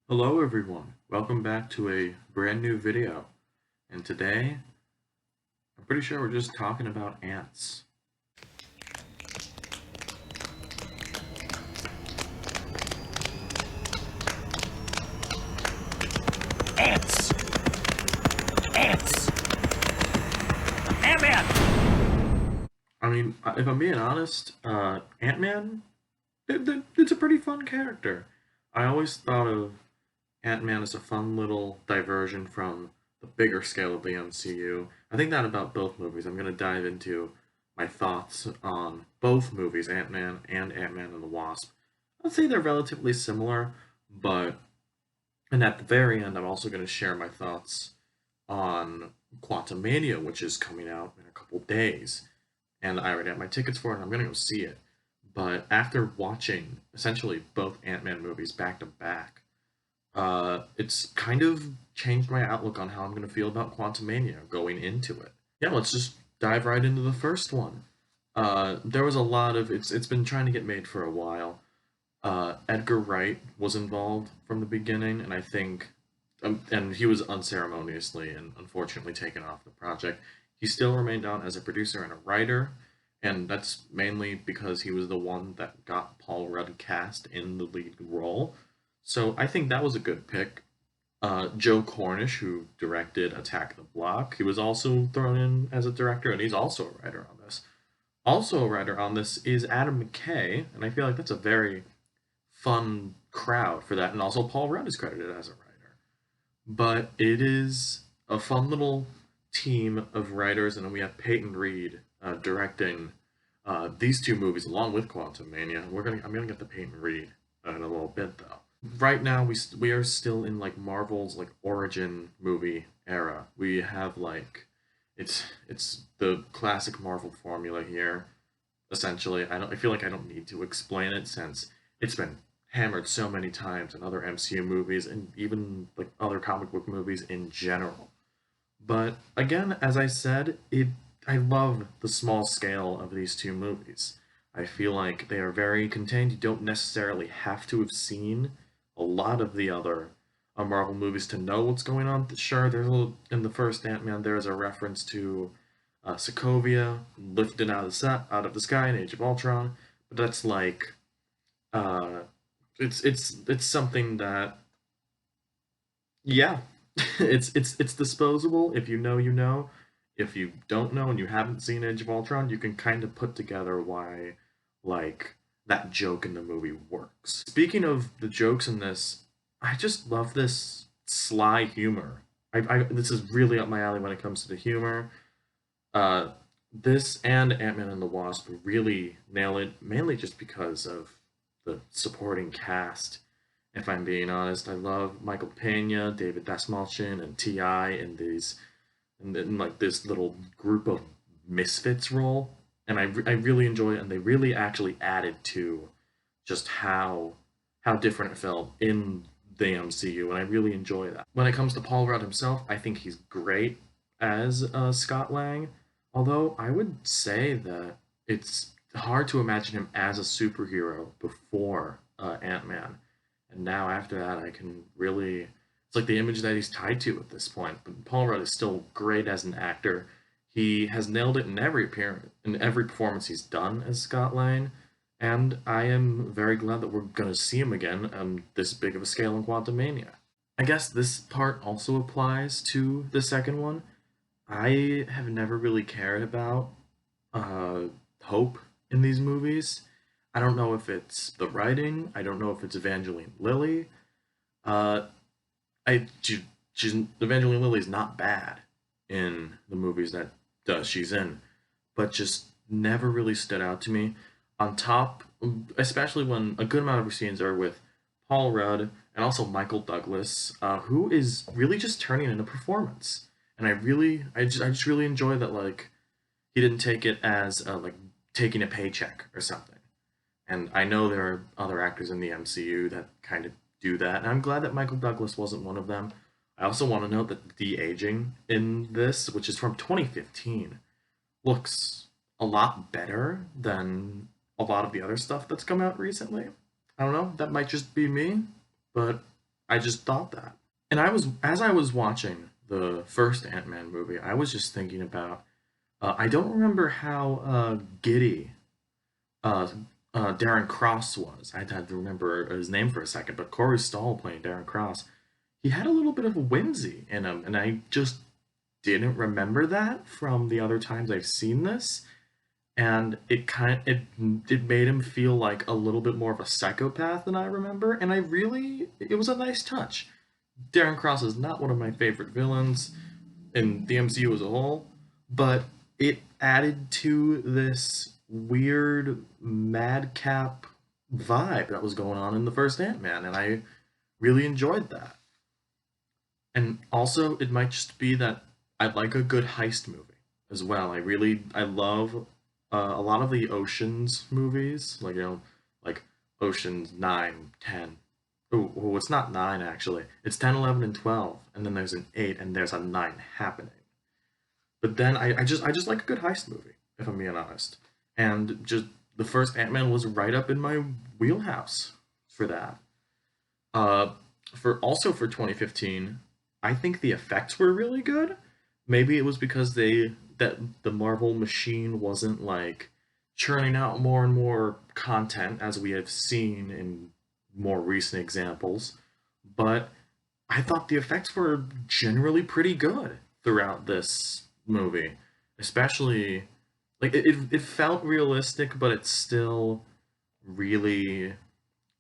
Hello everyone, welcome back to a brand new video. And today, I'm pretty sure we're just talking about ants. Ants! Ants! Ant-Man! I mean, if I'm being honest, Ant-Man, it's a pretty fun character. I always thought of Ant-Man as a fun little diversion from the bigger scale of the MCU. I think that about both movies. I'm going to dive into my thoughts on both movies, Ant-Man and Ant-Man and the Wasp. I'd say they're relatively similar, but and at the very end, I'm also going to share my thoughts on Quantumania, which is coming out in a couple days. And I already have my tickets for it, and I'm going to go see it. But after watching essentially both Ant-Man movies back to back, it's kind of changed my outlook on how I'm going to feel about Quantumania going into it. Yeah, let's just dive right into the first one. There was a lot of it's been trying to get made for a while. Edgar Wright was involved from the beginning, and I think, and he was unceremoniously and unfortunately taken off the project. He still remained on as a producer and a writer, and that's mainly because he was the one that got Paul Rudd cast in the lead role. So I think that was a good pick. Joe Cornish, who directed Attack the Block, he was also thrown in as a director, and he's also a writer on this. Also a writer on this is Adam McKay, and I feel like that's a very fun crowd for that, and also Paul Rudd is credited as a writer. But it is a fun little team of writers, and then we have Peyton Reed directing these two movies along with Quantumania. I'm gonna get the Peyton Reed in a little bit though. Right now we are still in like Marvel's like origin movie era. We have like it's the classic Marvel formula here. Essentially, I feel like I don't need to explain it since it's been hammered so many times in other MCU movies and even like other comic book movies in general. But again, as I said, it I love the small scale of these two movies. I feel like they are very contained. You don't necessarily have to have seen a lot of the other Marvel movies to know what's going on. Sure, there's a little in the first Ant-Man. There's a reference to Sokovia lifted out of the sky in Age of Ultron, but that's like uh, it's something that yeah, it's disposable. If you know, you know. If you don't know and you haven't seen Age of Ultron, you can kind of put together why like that joke in the movie works. Speaking of the jokes in this, I just love this sly humor. This is really up my alley when it comes to the humor. Uh, this and Ant-Man and the Wasp really nail it, mainly just because of the supporting cast. If I'm being honest, I love Michael Pena, David Dastmalchian, and Ti in these, and in like this little group of misfits role, and I really enjoy it, and they really actually added to just how different it felt in the MCU, and I really enjoy that. When it comes to Paul Rudd himself, I think he's great as Scott Lang, although I would say that it's hard to imagine him as a superhero before Ant-Man, and now after that, I can really it's like the image that he's tied to at this point. But Paul Rudd is still great as an actor. He has nailed it in every appearance, in every performance he's done as Scott Lang, and I am very glad that we're going to see him again on this big of a scale in Quantumania. I guess this part also applies to the second one. I have never really cared about hope in these movies. I don't know if it's the writing. I don't know if it's Evangeline Lilly. Uh, I she's Evangeline Lilly is not bad in the movies that she's in, but just never really stood out to me. On top, especially when a good amount of her scenes are with Paul Rudd and also Michael Douglas, who is really just turning in a performance. And I just really enjoy that like he didn't take it as like taking a paycheck or something. And I know there are other actors in the MCU that kind of do that, and I'm glad that Michael Douglas wasn't one of them. I also want to note that the aging in this, which is from 2015, looks a lot better than a lot of the other stuff that's come out recently. I don't know, that might just be me, but I just thought that. And as I was watching the first Ant-Man movie, I was just thinking about, I don't remember how giddy uh, Darren Cross was. I had to remember his name for a second, but Corey Stoll playing Darren Cross, he had a little bit of a whimsy in him, and I just didn't remember that from the other times I've seen this. And it made him feel like a little bit more of a psychopath than I remember, and it was a nice touch. Darren Cross is not one of my favorite villains in the MCU as a whole, but it added to this weird madcap vibe that was going on in the first Ant-Man, and I really enjoyed that. And also, it might just be that I like a good heist movie as well. I love a lot of the Oceans movies, like like Oceans 9, 10. Oh, it's not 9 actually. It's 10, 11, and 12, and then there's an 8, and there's a 9 happening. But then I just like a good heist movie, if I'm being honest. And just the first Ant Man was right up in my wheelhouse for that. Uh, for 2015, I think the effects were really good. Maybe it was because that the Marvel machine wasn't like churning out more and more content as we have seen in more recent examples. But I thought the effects were generally pretty good throughout this movie, especially like it felt realistic, but it still really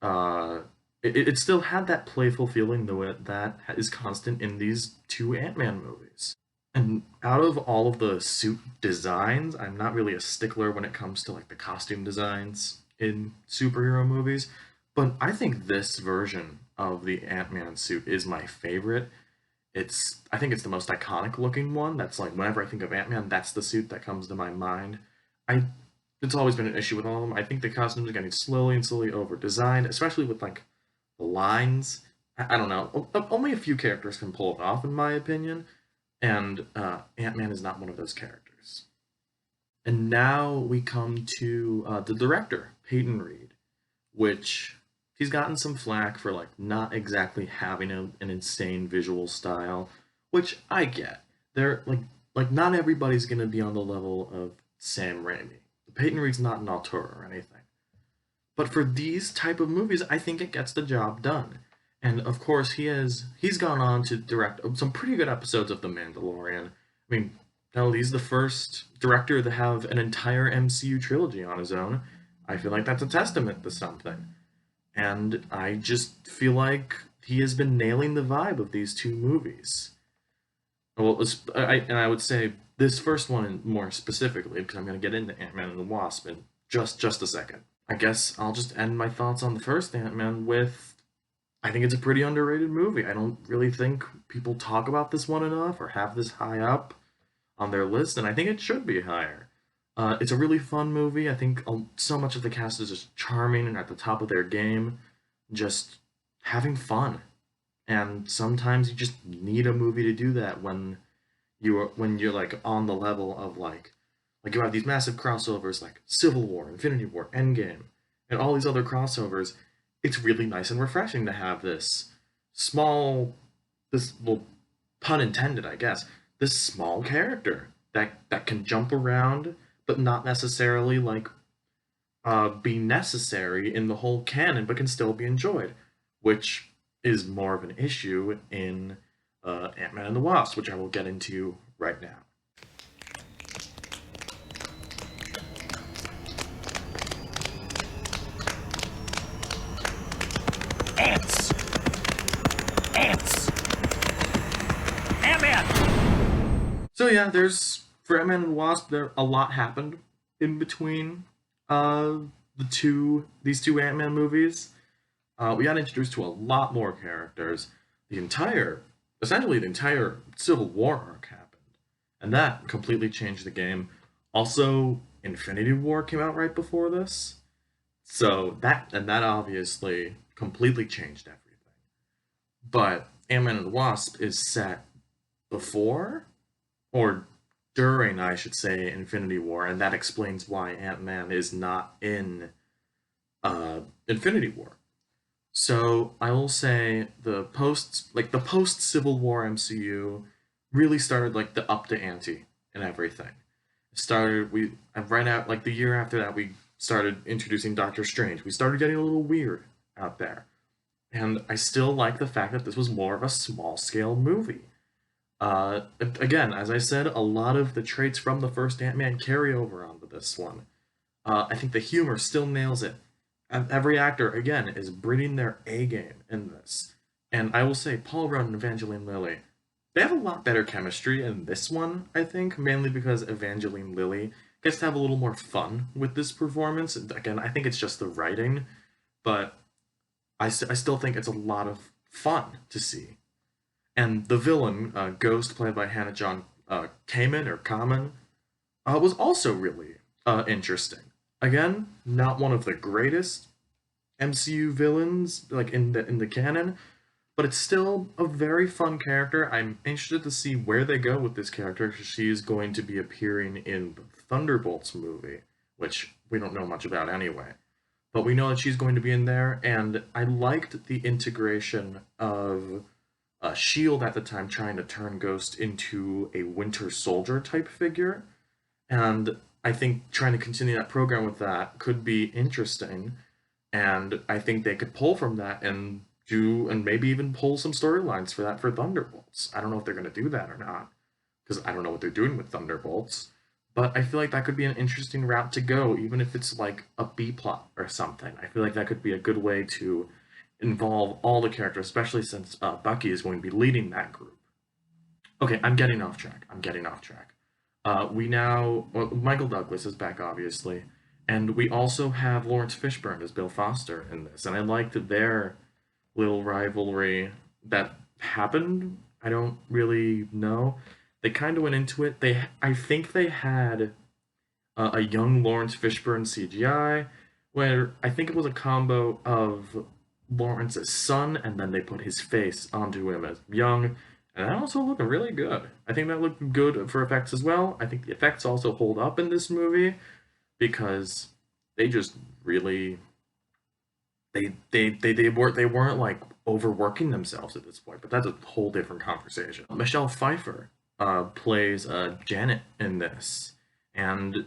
uh, it still had that playful feeling though that is constant in these two Ant-Man movies. And out of all of the suit designs, I'm not really a stickler when it comes to like the costume designs in superhero movies, but I think this version of the Ant-Man suit is my favorite. I think it's the most iconic looking one. That's like whenever I think of Ant-Man, that's the suit that comes to my mind. I It's always been an issue with all of them. I think the costumes are getting slowly and slowly over designed, especially with like the lines. I don't know. Only a few characters can pull it off, in my opinion, and Ant Man is not one of those characters. And now we come to the director, Peyton Reed, which he's gotten some flack for like not exactly having an insane visual style, which I get. They're like not everybody's gonna be on the level of Sam Raimi. Peyton Reed's not an auteur or anything. But for these type of movies, I think it gets the job done. And of course, he's gone on to direct some pretty good episodes of The Mandalorian. I mean, hell, he's the first director to have an entire MCU trilogy on his own. I feel like that's a testament to something. And I just feel like he has been nailing the vibe of these two movies. Well, and I would say this first one more specifically, because I'm going to get into Ant-Man and the Wasp in just a second. I guess I'll just end my thoughts on the first Ant-Man with I think it's a pretty underrated movie. I don't really think people talk about this one enough or have this high up on their list, and I think it should be higher. It's a really fun movie. I think so much of the cast is just charming and at the top of their game, just having fun. And sometimes you just need a movie to do that when you're like on the level of like you have these massive crossovers like Civil War, Infinity War, Endgame, and all these other crossovers. It's really nice and refreshing to have small, this little pun intended, I guess, this small character that can jump around, but not necessarily like be necessary in the whole canon, but can still be enjoyed, which is more of an issue in Ant-Man and the Wasp, which I will get into right now. Ants! Ants! Ant-Man! So yeah, there's for Ant-Man and the Wasp, there a lot happened in between uh, these two Ant-Man movies. We got introduced to a lot more characters. Essentially the entire Civil War arc happened, and that completely changed the game. Also, Infinity War came out right before this, so that obviously completely changed everything. But Ant-Man and the Wasp is set before or during, I should say, Infinity War, and that explains why Ant-Man is not in Infinity War. So I will say the post Civil War MCU really started like the up to ante and everything. It started we and right out like the year after that we started introducing Doctor Strange. We started getting a little weird out there. And I still like the fact that this was more of a small scale movie. Again, as I said, a lot of the traits from the first Ant-Man carry over onto this one. I think the humor still nails it. And every actor, again, is bringing their A game in this. And I will say, Paul Rudd and Evangeline Lilly, they have a lot better chemistry in this one, I think, mainly because Evangeline Lilly gets to have a little more fun with this performance. And again, I think it's just the writing, but I still think it's a lot of fun to see. And the villain, Ghost, played by Hannah John Kamen or Kamen, was also really interesting. Again, not one of the greatest MCU villains like in the canon, but it's still a very fun character. I'm interested to see where they go with this character because she is going to be appearing in the Thunderbolts movie, which we don't know much about anyway. But we know that she's going to be in there, and I liked the integration of Shield at the time trying to turn Ghost into a Winter Soldier type figure, and I think trying to continue that program with that could be interesting. And I think they could pull from that and do, and maybe even pull some storylines for that for Thunderbolts. I don't know if they're going to do that or not, because I don't know what they're doing with Thunderbolts. But I feel like that could be an interesting route to go, even if it's like a B plot or something. I feel like that could be a good way to involve all the characters, especially since Bucky is going to be leading that group. Okay, I'm getting off track. I'm getting off track. Well, Michael Douglas is back, obviously, and we also have Lawrence Fishburne as Bill Foster in this, and I liked their little rivalry that happened. I don't really know. They kind of went into it. I think they had a young Lawrence Fishburne CGI, where I think it was a combo of Lawrence's son, and then they put his face onto him as young, and that also looked really good. I think that looked good for effects as well. I think the effects also hold up in this movie because they just really they weren't like overworking themselves at this point, but that's a whole different conversation. Michelle Pfeiffer plays Janet in this, and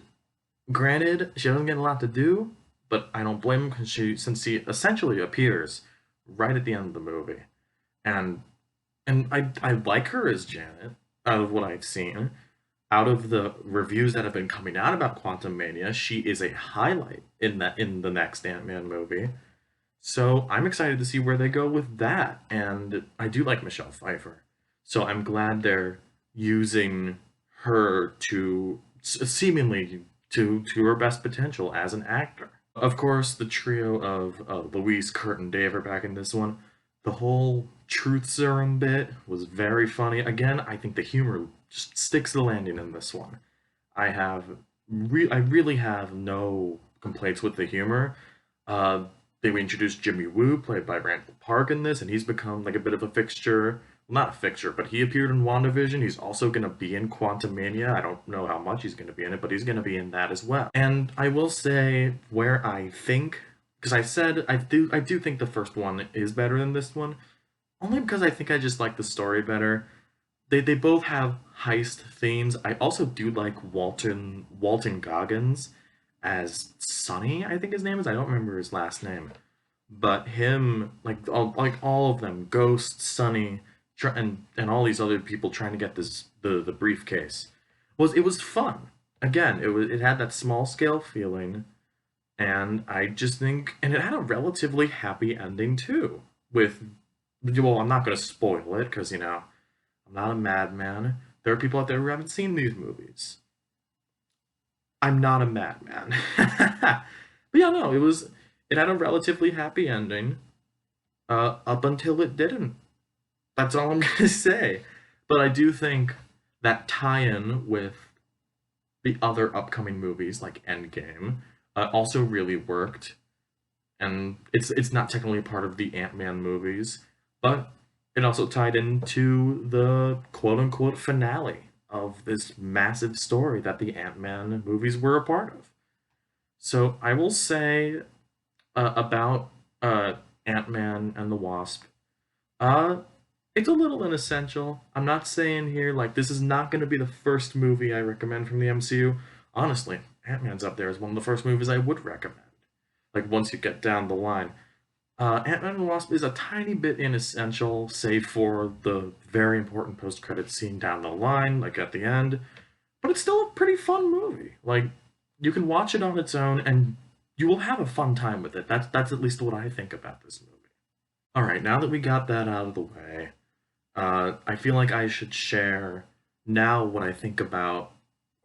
granted, she doesn't get a lot to do, but I don't blame him because since she essentially appears right at the end of the movie, and I like her as Janet out of what I've seen. Out of the reviews that have been coming out about Quantumania, she is a highlight in the next Ant-Man movie. So I'm excited to see where they go with that, and I do like Michelle Pfeiffer. So I'm glad they're using her to seemingly to her best potential as an actor. Of course, the trio of Louise, Kurt, and Dave are back in this one. The whole truth serum bit was very funny. Again, I think the humor just sticks the landing in this one. I really have no complaints with the humor. Uh, they introduced Jimmy Woo, played by Randall Park, in this, and he's become like a bit of a fixture. Well, not a fixture, but he appeared in WandaVision. He's also going to be in Quantumania. I don't know how much he's going to be in it, but he's going to be in that as well. And I will say where I think, because I said I do think the first one is better than this one, only because I think I just like the story better. They both have heist themes. I also do like Walton Goggins as Sonny, I think his name is. I don't remember his last name, but him like all of them, Ghost, Sonny, and all these other people trying to get the briefcase it was fun. Again, it had that small scale feeling, and I just think, and it had a relatively happy ending too. With well, I'm not going to spoil it because I'm not a madman. There are people out there who haven't seen these movies. I'm not a madman. But yeah, no, it had a relatively happy ending up until it didn't. That's all I'm gonna say. But I do think that tie-in with the other upcoming movies like Endgame also really worked, and it's not technically part of the Ant-Man movies, but it also tied into the quote unquote finale of this massive story that the Ant-Man movies were a part of. So I will say about Ant-Man and the Wasp. Uh, it's a little inessential. I'm not saying here like this is not going to be the first movie I recommend from the MCU. Honestly, Ant-Man's up there as one of the first movies I would recommend. Like once you get down the line, Ant-Man and the Wasp is a tiny bit inessential, save for the very important post-credit scene down the line, like at the end. But it's still a pretty fun movie. Like you can watch it on its own, and you will have a fun time with it. That's at least what I think about this movie. All right, now that we got that out of the way, I feel like I should share now what I think about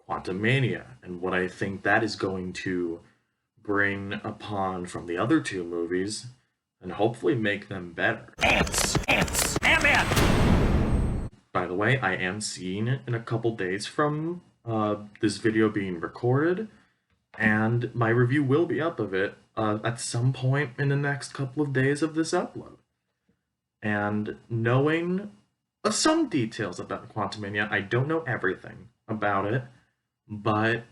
Quantumania and what I think that is going to bring upon from the other two movies and hopefully make them better. Ants! Ants! Ant-Man! By the way, I am seeing it in a couple days from this video being recorded, and my review will be up of it at some point in the next couple of days of this upload. And knowing some details about Quantumania, I don't know everything about it, but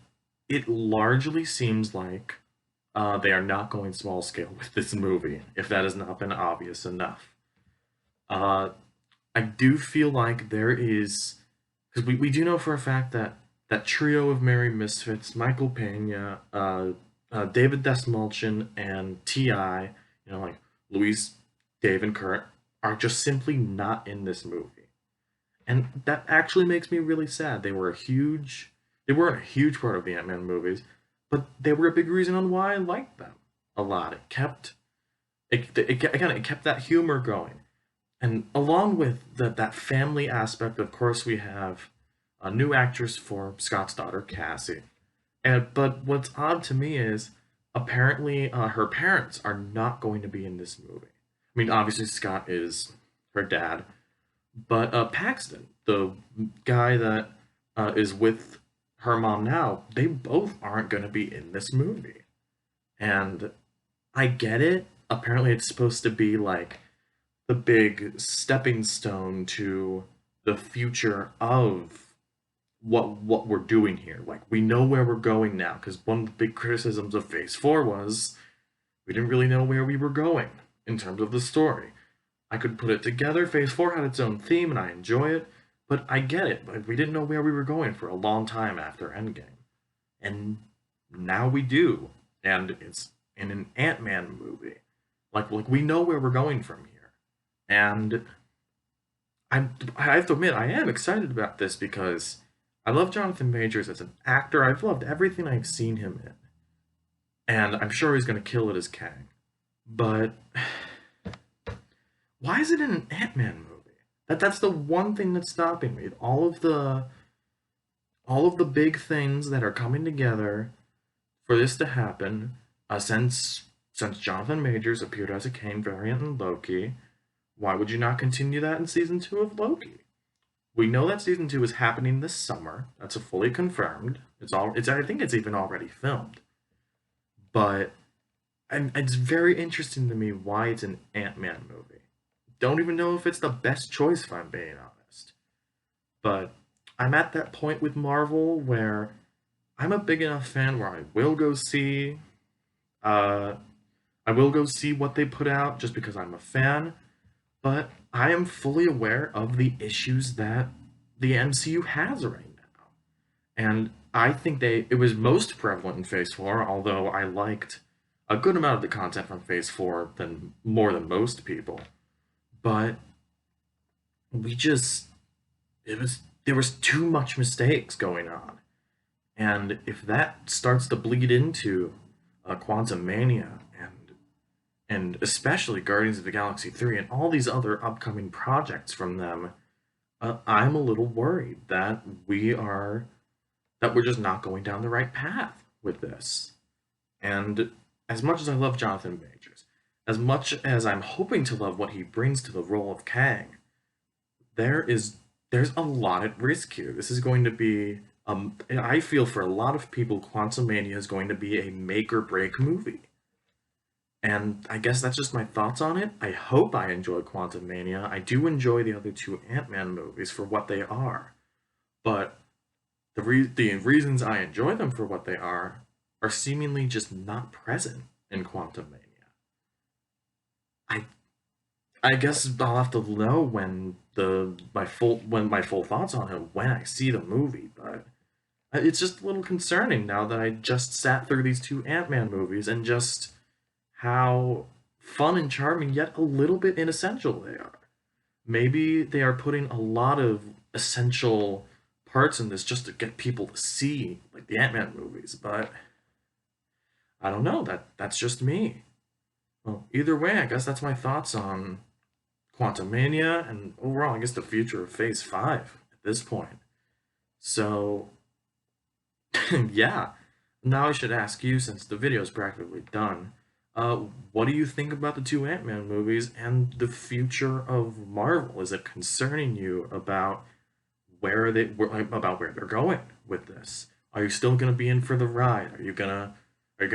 it largely seems like they are not going small scale with this movie, if that has not been obvious enough. Uh, I do feel like there is, because we do know for a fact that that trio of Merry Misfits, Michael Pena, David Desmalchin, and T.I., like Luis, Dave, and Kurt, are just simply not in this movie. And that actually makes me really sad. They weren't a huge part of the Ant-Man movies, but they were a big reason on why I liked them a lot. It kept that humor going. And along with that family aspect, of course, we have a new actress for Scott's daughter, Cassie. But what's odd to me is apparently her parents are not going to be in this movie. I mean, obviously Scott is her dad, but Paxton, the guy that is with her mom now, they both aren't going to be in this movie. And I get it. Apparently, it's supposed to be like the big stepping stone to the future of what we're doing here. Like we know where we're going now, because one of the big criticisms of Phase 4 was we didn't really know where we were going in terms of the story. I could put it together. Phase 4 had its own theme and I enjoy it, but I get it. Like we didn't know where we were going for a long time after Endgame. And now we do. And it's in an Ant-Man movie. Like we know where we're going from here. And I have to admit, I am excited about this because I love Jonathan Majors as an actor. I've loved everything I've seen him in. And I'm sure he's going to kill it as Kang. But why is it in an Ant-Man movie? That's the one thing that's stopping me. All of the big things that are coming together for this to happen, since Jonathan Majors appeared as a Kang variant in Loki, why would you not continue that in season 2 of Loki? We know that season 2 is happening this summer. That's a fully confirmed. I think it's even already filmed. But and it's very interesting to me why it's an Ant-Man movie. Don't even know if it's the best choice if I'm being honest. But I'm at that point with Marvel where I'm a big enough fan where uh I will go see what they put out just because I'm a fan, but I am fully aware of the issues that the MCU has right now. And I think it was most prevalent in Phase 4, although I liked a good amount of the content from Phase 4 than more than most people. But we just it was there was too much mistakes going on. And if that starts to bleed into Quantum Mania and especially Guardians of the Galaxy 3 and all these other upcoming projects from them, I'm a little worried that we're just not going down the right path with this. And as much as I love Jonathan Majors, as much as I'm hoping to love what he brings to the role of Kang, there's a lot at risk here. This is going to be I feel for a lot of people, Quantumania is going to be a make or break movie. And I guess that's just my thoughts on it. I hope I enjoy Quantumania. I do enjoy the other two Ant-Man movies for what they are. But the reasons I enjoy them for what they are seemingly just not present in Quantumania. I I guess I'll have to know when my full thoughts on it when I see the movie, but it's just a little concerning now that I just sat through these two Ant-Man movies and just how fun and charming yet a little bit inessential they are. Maybe they are putting a lot of essential parts in this just to get people to see like the Ant-Man movies, but I don't know, that's just me. Well, either way, I guess that's my thoughts on Quantumania and overall, I guess the future of Phase 5 at this point. So, yeah, now I should ask you, since the video is practically done, what do you think about the two Ant-Man movies and the future of Marvel? Is it concerning you about about where they're going with this? Are you still gonna be in for the ride? Are you gonna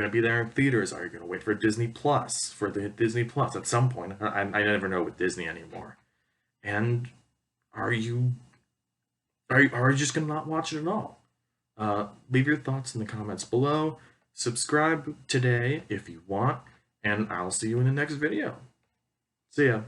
be there in theaters? Are you gonna wait for Disney Plus for the Disney Plus at some point? I never know with Disney anymore. And are you are you just gonna not watch it at all? Leave your thoughts in the comments below. Subscribe today if you want, and I'll see you in the next video. See ya.